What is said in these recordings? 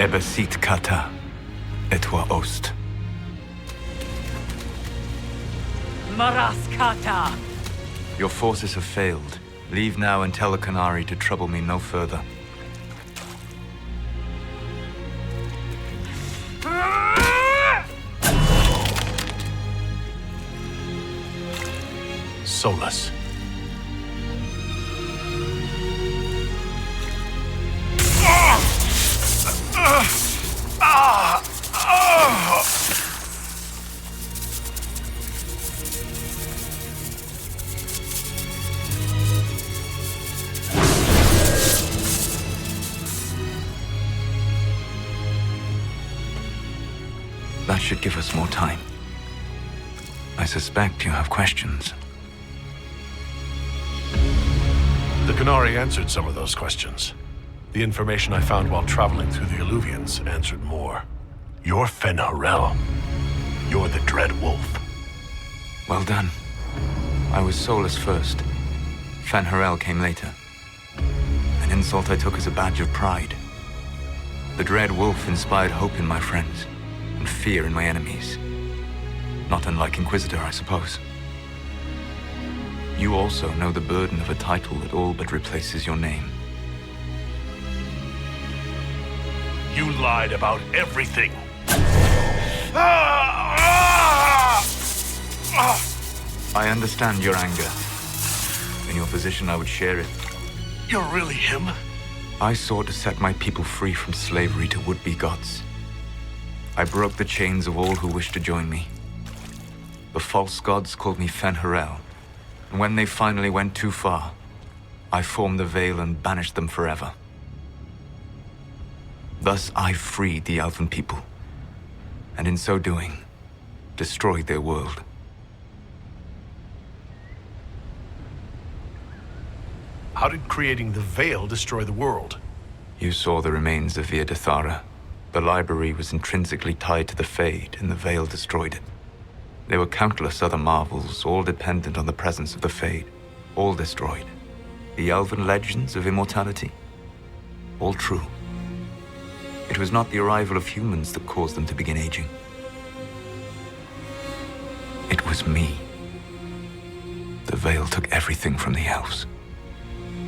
Ebesit kata, etwa ost. Maras kata! Your forces have failed. Leave now and tell the Canary to trouble me no further. Solus. That should give us more time. I suspect you have questions. The Canary answered some of those questions. The information I found while traveling through the Illuvians answered more. You're Fen'Harel. You're the Dread Wolf. Well done. I was Solus first. Fen'Harel came later. An insult I took as a badge of pride. The Dread Wolf inspired hope in my friends, and fear in my enemies. Not unlike Inquisitor, I suppose. You also know the burden of a title that all but replaces your name. You lied about everything. I understand your anger. In your position, I would share it. You're really him? I sought to set my people free from slavery to would-be gods. I broke the chains of all who wished to join me. The false gods called me Fen'Harel, and when they finally went too far, I formed the Veil and banished them forever. Thus I freed the Elven people, and in so doing, destroyed their world. How did creating the Veil destroy the world? You saw the remains of Via Dethara. The library was intrinsically tied to the Fade, and the Veil destroyed it. There were countless other marvels, all dependent on the presence of the Fade, all destroyed. The Elven legends of immortality, all true. It was not the arrival of humans that caused them to begin aging. It was me. The Veil took everything from the elves,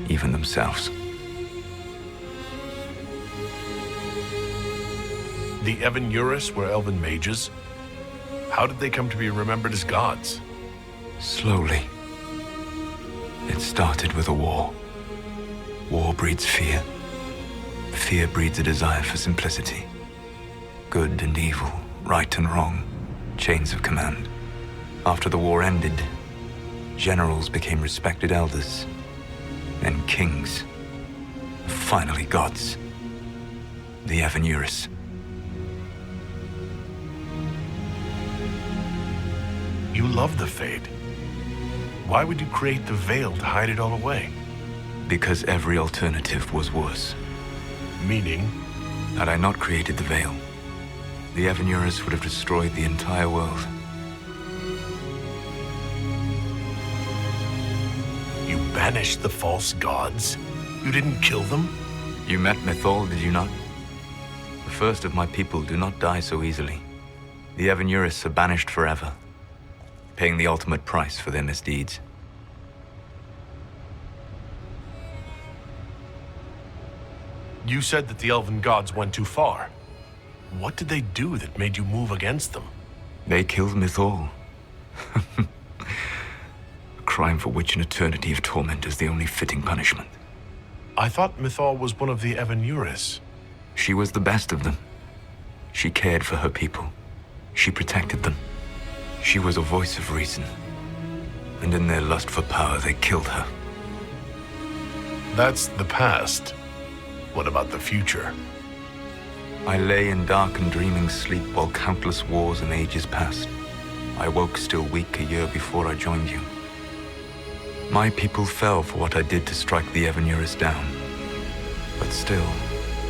even themselves. The Evan-Urus were Elven mages. How did they come to be remembered as gods? Slowly. It started with a war. War breeds fear. Fear breeds a desire for simplicity. Good and evil, right and wrong, chains of command. After the war ended, generals became respected elders, then kings, finally gods. The Evan-Urus. You love the Fade. Why would you create the Veil to hide it all away? Because every alternative was worse. Meaning? Had I not created the Veil, the Evan-Urus would have destroyed the entire world. You banished the false gods? You didn't kill them? You met Mythal, did you not? The first of my people do not die so easily. The Evan-Urus are banished forever, paying the ultimate price for their misdeeds. You said that the Elven gods went too far. What did they do that made you move against them? They killed Mythal. A crime for which an eternity of torment is the only fitting punishment. I thought Mythal was one of the Evan-Urus. She was the best of them. She cared for her people. She protected them. She was a voice of reason. And in their lust for power, they killed her. That's the past. What about the future? I lay in dark and dreaming sleep while countless wars and ages passed. I woke still weak a year before I joined you. My people fell for what I did to strike the Evan-Urus down. But still,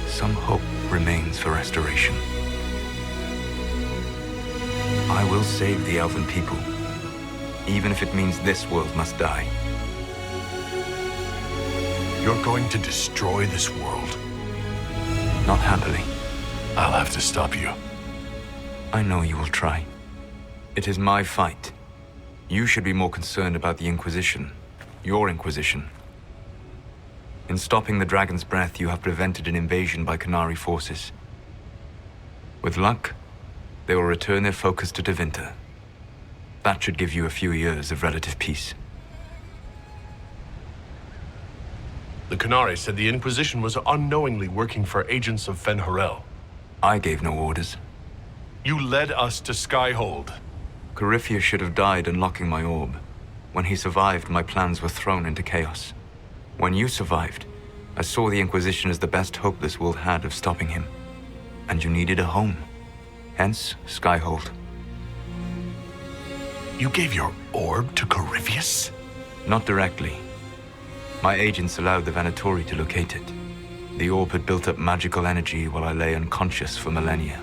some hope remains for restoration. I will save the Elven people, even if it means this world must die. You're going to destroy this world? Not happily. I'll have to stop you. I know you will try. It is my fight. You should be more concerned about the Inquisition. Your Inquisition. In stopping the Dragon's Breath, you have prevented an invasion by Qunari forces. With luck, they will return their focus to Tevinter. That should give you a few years of relative peace. The Qunari said the Inquisition was unknowingly working for agents of Fen-Harel. I gave no orders. You led us to Skyhold. Corypheus should have died unlocking my orb. When he survived, my plans were thrown into chaos. When you survived, I saw the Inquisition as the best hope this world had of stopping him. And you needed a home. Hence, Skyhold. You gave your orb to Corypheus? Not directly. My agents allowed the Venatori to locate it. The orb had built up magical energy while I lay unconscious for millennia.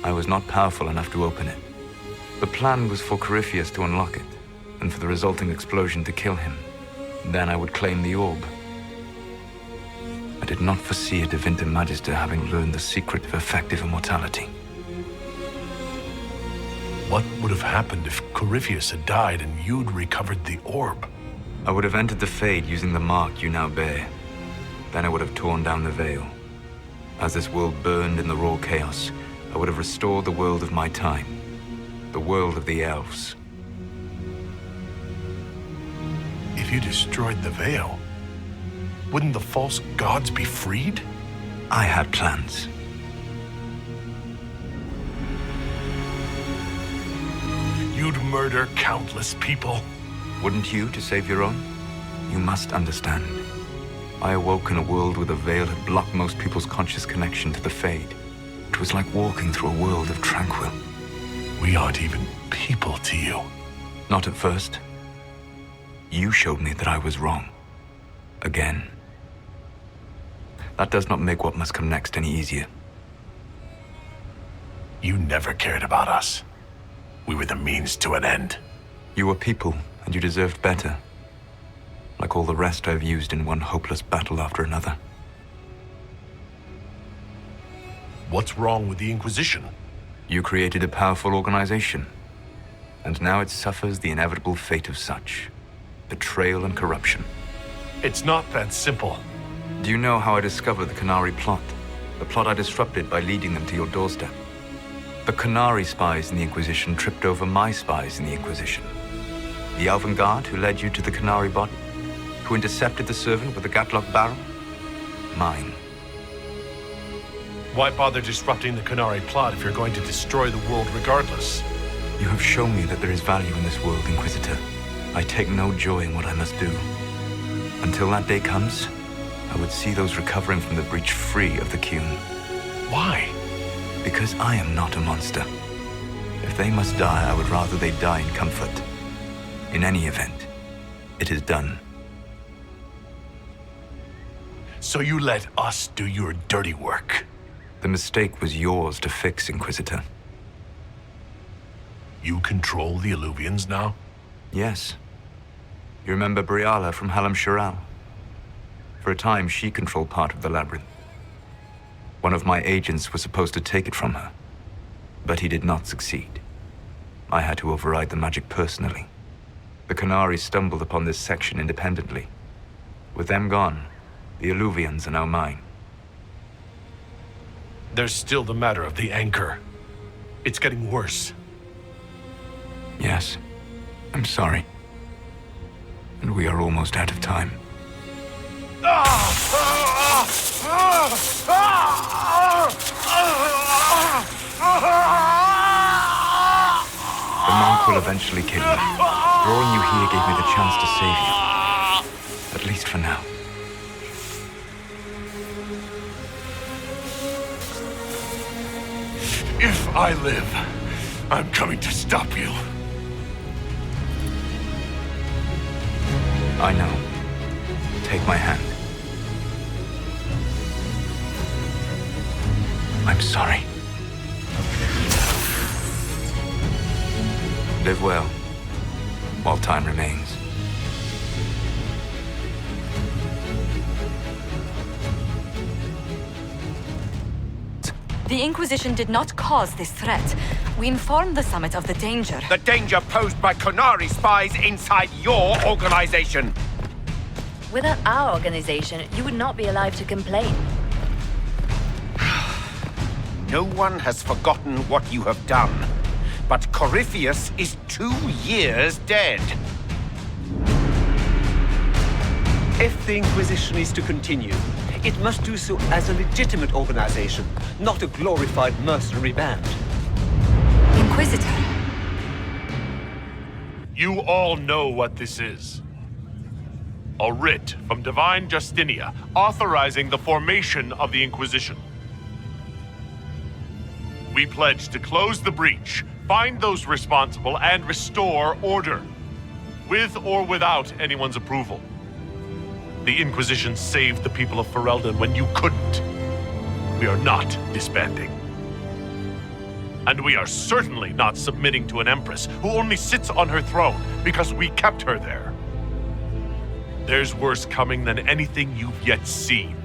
I was not powerful enough to open it. The plan was for Corypheus to unlock it, and for the resulting explosion to kill him. Then I would claim the orb. I did not foresee a Tevinter Magister having learned the secret of effective immortality. What would have happened if Corypheus had died and you'd recovered the orb? I would have entered the Fade using the mark you now bear. Then I would have torn down the veil. As this world burned in the raw chaos, I would have restored the world of my time. The world of the elves. If you destroyed the veil, wouldn't the false gods be freed? I had plans. You'd murder countless people. Wouldn't you to save your own? You must understand. I awoke in a world where the veil had blocked most people's conscious connection to the Fade. It was like walking through a world of tranquil. We aren't even people to you. Not at first. You showed me that I was wrong. Again. That does not make what must come next any easier. You never cared about us. We were the means to an end. You were people, and you deserved better. Like all the rest I've used in one hopeless battle after another. What's wrong with the Inquisition? You created a powerful organization, and now it suffers the inevitable fate of such. Betrayal and corruption. It's not that simple. Do you know how I discovered the Qunari plot? The plot I disrupted by leading them to your doorstep. The Qunari spies in the Inquisition tripped over my spies in the Inquisition. The Elven Guard who led you to the Qunari body? Who intercepted the servant with the Gatlock barrel? Mine. Why bother disrupting the Qunari plot if you're going to destroy the world regardless? You have shown me that there is value in this world, Inquisitor. I take no joy in what I must do. Until that day comes, I would see those recovering from the breach free of the Qun. Why? Because I am not a monster. If they must die, I would rather they die in comfort. In any event, it is done. So you let us do your dirty work? The mistake was yours to fix, Inquisitor. You control the Illuvians now? Yes. You remember Briala from Halam Shiral? For a time, she controlled part of the labyrinth. One of my agents was supposed to take it from her, but he did not succeed. I had to override the magic personally. The Qunari stumbled upon this section independently. With them gone, the Illuvians are now mine. There's still the matter of the anchor. It's getting worse. Yes, I'm sorry. And we are almost out of time. The monk will eventually kill you. Drawing you here gave me the chance to save you. At least for now. If I live, I'm coming to stop you. I know. Take my hand. I'm sorry. Live well, while time remains. The Inquisition did not cause this threat. We informed the Summit of the danger. The danger posed by Qunari spies inside your organization! Without our organization, you would not be alive to complain. No one has forgotten what you have done. But Corypheus is 2 years dead. If the Inquisition is to continue, it must do so as a legitimate organization, not a glorified mercenary band. Inquisitor. You all know what this is. A writ from Divine Justinia authorizing the formation of the Inquisition. We pledge to close the breach, find those responsible, and restore order, with or without anyone's approval. The Inquisition saved the people of Ferelden when you couldn't. We are not disbanding. And we are certainly not submitting to an empress who only sits on her throne because we kept her there. There's worse coming than anything you've yet seen.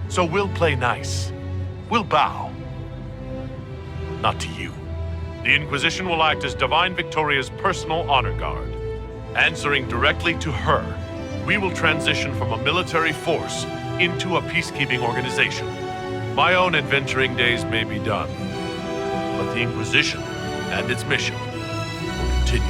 So we'll play nice. We'll bow. Not to you. The Inquisition will act as Divine Victoria's personal honor guard. Answering directly to her, we will transition from a military force into a peacekeeping organization. My own adventuring days may be done, but the Inquisition and its mission will continue.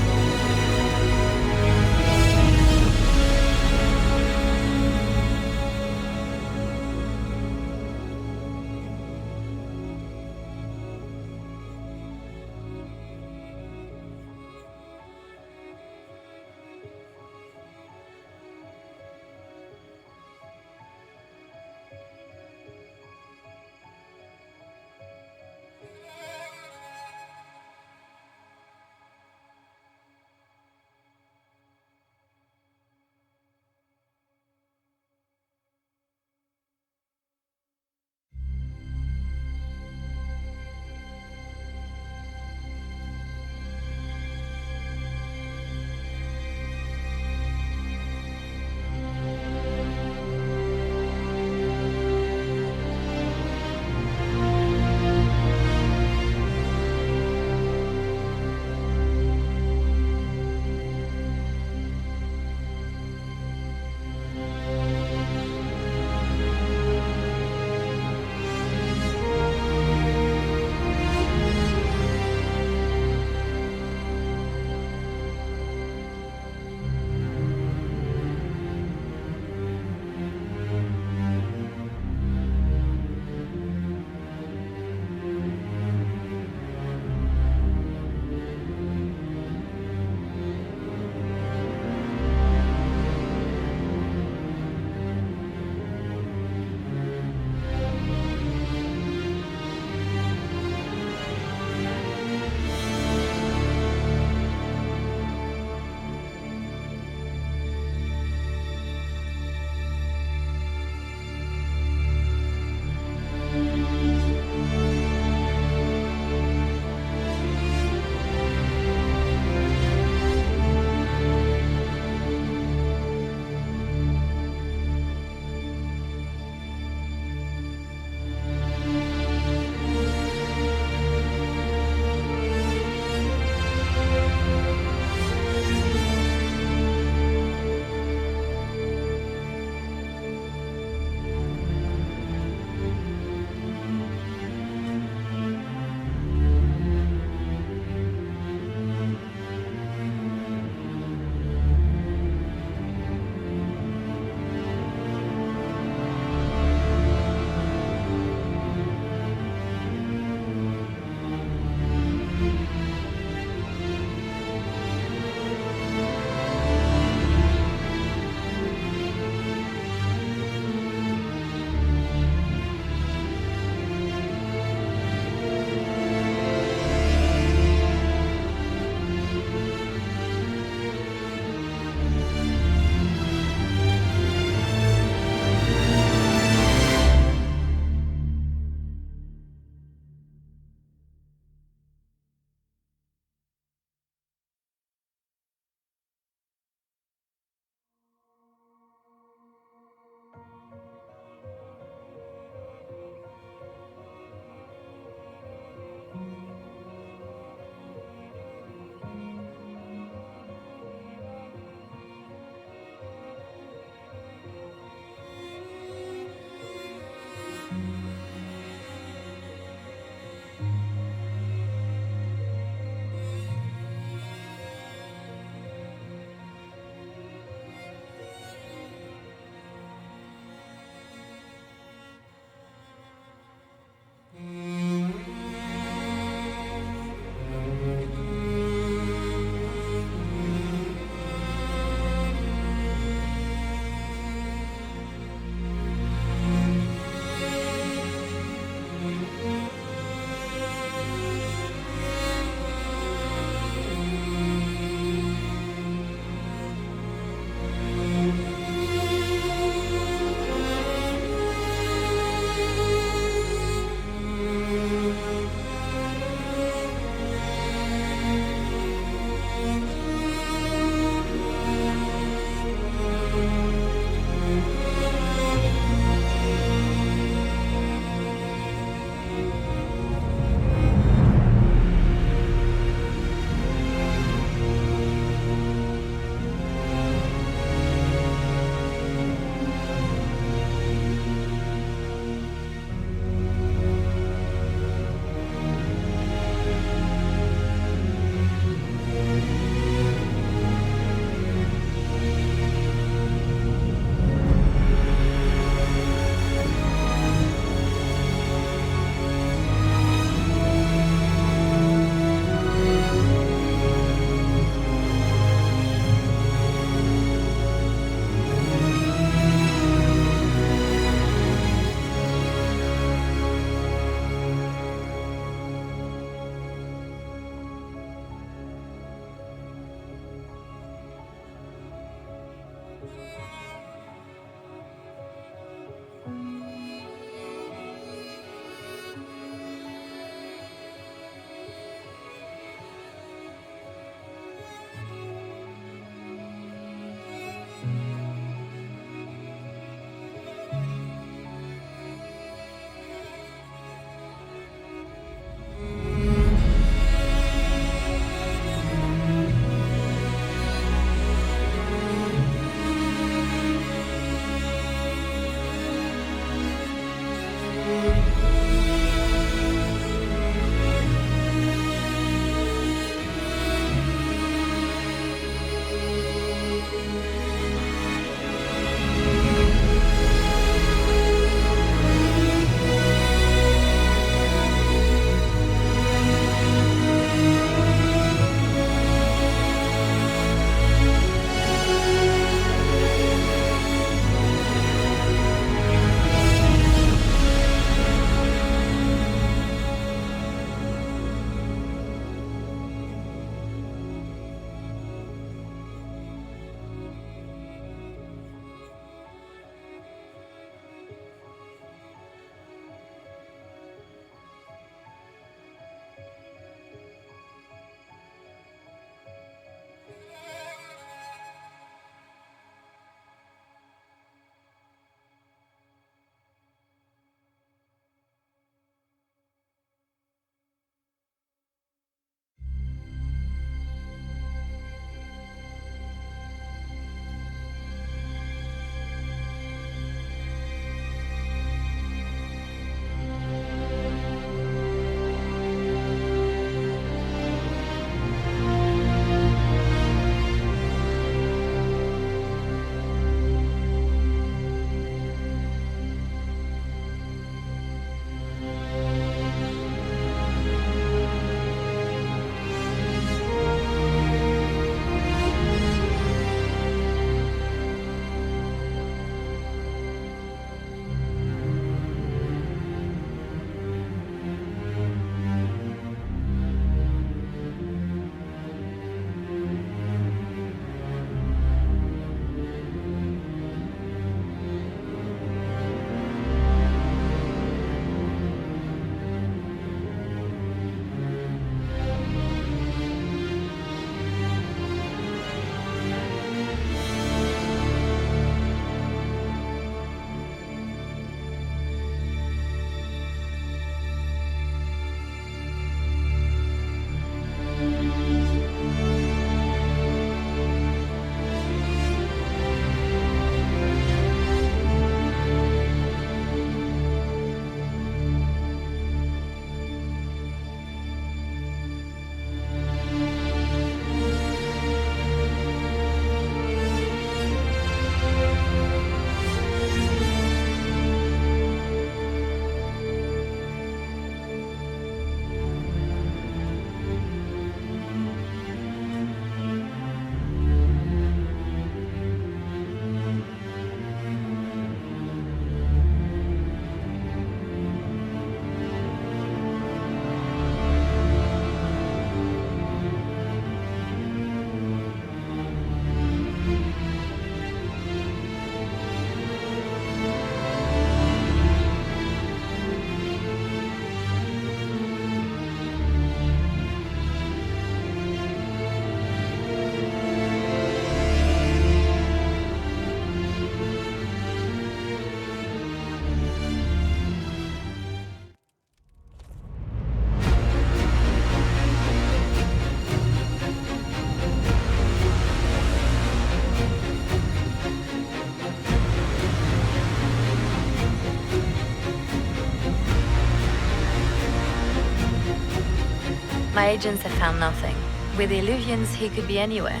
My agents have found nothing. With the Illuvians, he could be anywhere.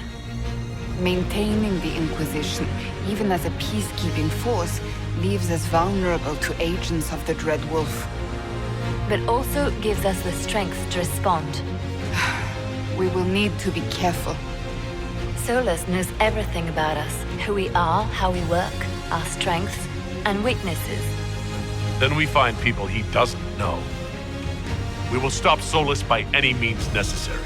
Maintaining the Inquisition, even as a peacekeeping force, leaves us vulnerable to agents of the Dread Wolf. But also gives us the strength to respond. We will need to be careful. Solus knows everything about us. Who we are, how we work, our strengths and weaknesses. Then we find people he doesn't know. We will stop Solus by any means necessary.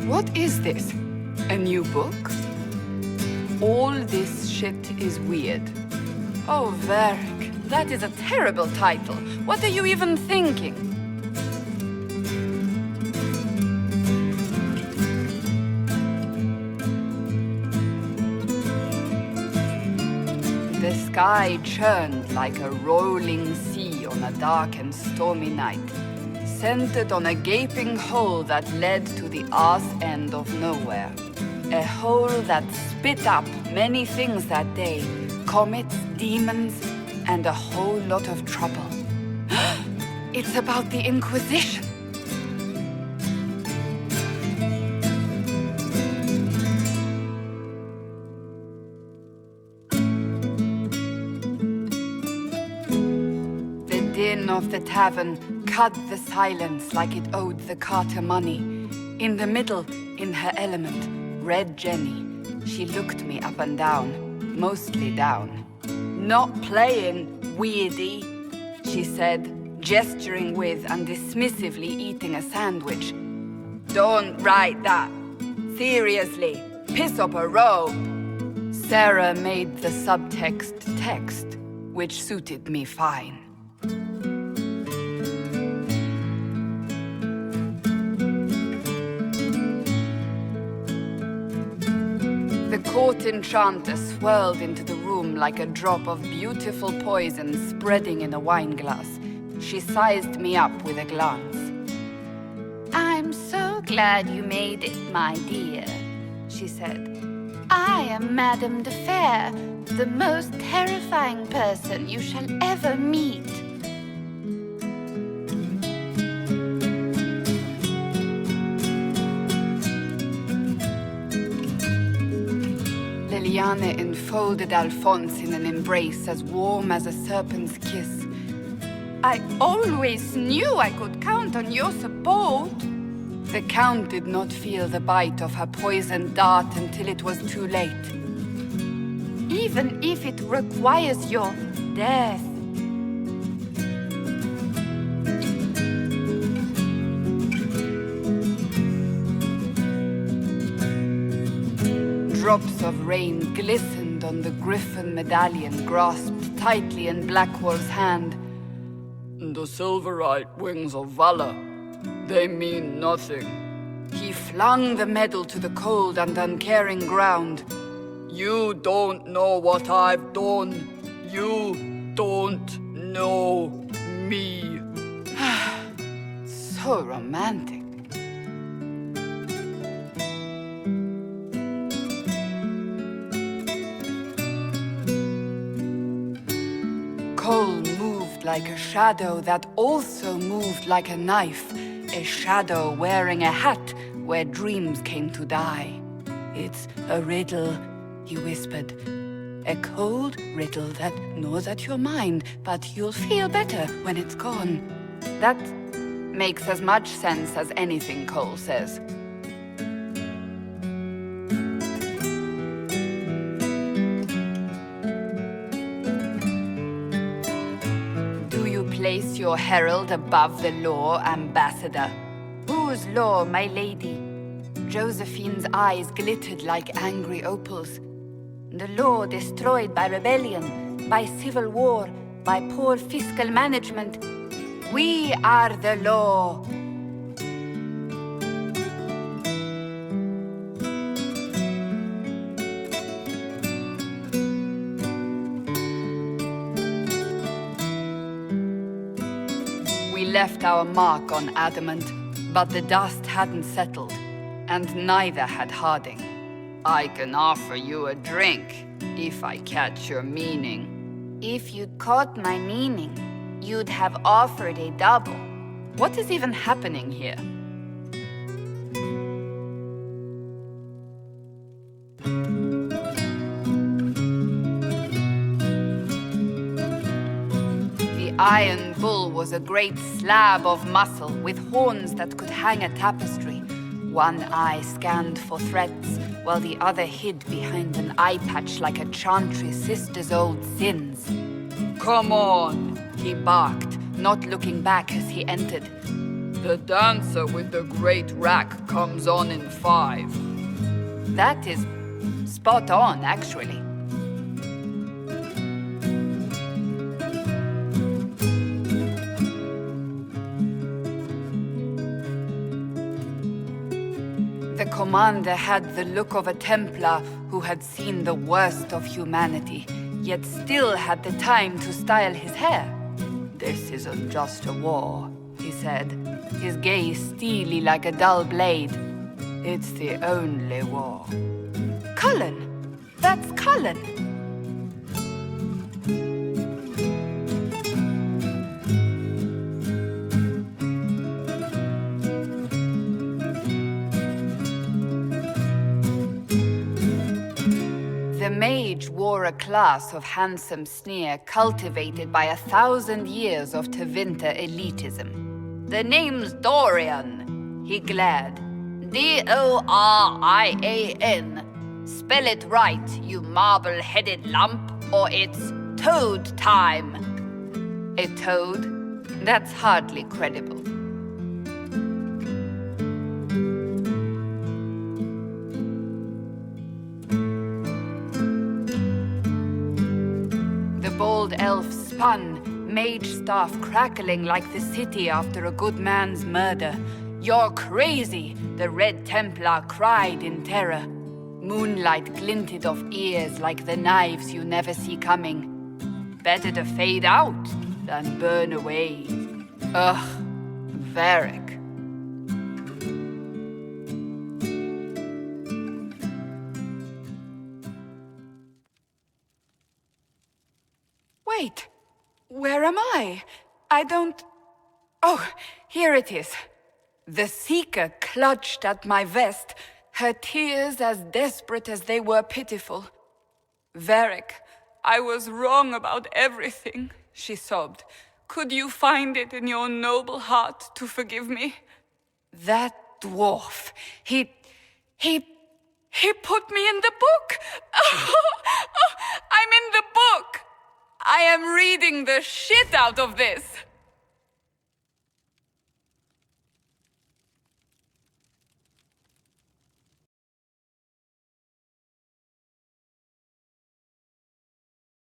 What is this? A new book? All this shit is weird. Oh, Varric, that is a terrible title. What are you even thinking? The sky churned like a rolling sea on a dark and stormy night, centered on a gaping hole that led to the arse end of nowhere. A hole that spit up many things that day, comets, demons, and a whole lot of trouble. It's about the Inquisition. The din of the tavern cut the silence like it owed the carter money. In the middle, in her element, Red Jenny. She looked me up and down, mostly down. "Not playing, weirdy," she said, gesturing with and dismissively eating a sandwich. "Don't write that. Seriously, piss up a robe." Sarah made the subtext text, which suited me fine. The court enchanter swirled into the room like a drop of beautiful poison spreading in a wineglass. She sized me up with a glance. "I'm so glad you made it, my dear," she said. "I am Madame de Fair, the most terrifying person you shall ever meet. Leliana enfolded Alphonse in an embrace as warm as a serpent's kiss. I always knew I could count on your support. The Count did not feel the bite of her poisoned dart until it was too late. Even if it requires your death. Drops of rain glistened on the griffin medallion grasped tightly in Blackwall's hand. The silverite wings of valor, they mean nothing. He flung the medal to the cold and uncaring ground. You don't know what I've done. You don't know me. So romantic. Cole moved like a shadow that also moved like a knife. A shadow wearing a hat where dreams came to die. It's a riddle, he whispered. A cold riddle that gnaws at your mind, but you'll feel better when it's gone. That makes as much sense as anything Cole says. Do you place your herald above the law, Ambassador? Whose law, my lady? Josephine's eyes glittered like angry opals. The law destroyed by rebellion, by civil war, by poor fiscal management. We are the law. We left our mark on adamant, but the dust hadn't settled, and neither had Harding. I can offer you a drink, if I catch your meaning. If you'd caught my meaning, you'd have offered a double. What is even happening here? The Iron Bull was a great slab of muscle with horns that could hang a tapestry. One eye scanned for threats, while the other hid behind an eye patch like a chantry sister's old sins. Come on, He barked, not looking back as he entered. the dancer with the great rack comes on in 5. That is spot on, actually. The commander had the look of a Templar who had seen the worst of humanity, yet still had the time to style his hair. "This isn't just a war," he said, his gaze steely like a dull blade. "It's the only war." Cullen! That's Cullen! The mage wore a class of handsome sneer cultivated by 1,000 years of Tevinter elitism. "The name's Dorian," he glared. D-O-R-I-A-N. Spell it right, you marble-headed lump, or it's toad time. A toad? That's hardly credible. The bold elf spun, mage staff crackling like the city after a good man's murder. "You're crazy!" the Red Templar cried in terror. Moonlight glinted off ears like the knives you never see coming. Better to fade out than burn away. Ugh, Varric. Wait, where am I? I don't... Oh, here it is. The Seeker clutched at my vest, her tears as desperate as they were pitiful. Varric, I was wrong about everything, she sobbed. Could you find it in your noble heart to forgive me? That dwarf, he put me in the book! I'm in the book! I am reading the shit out of this!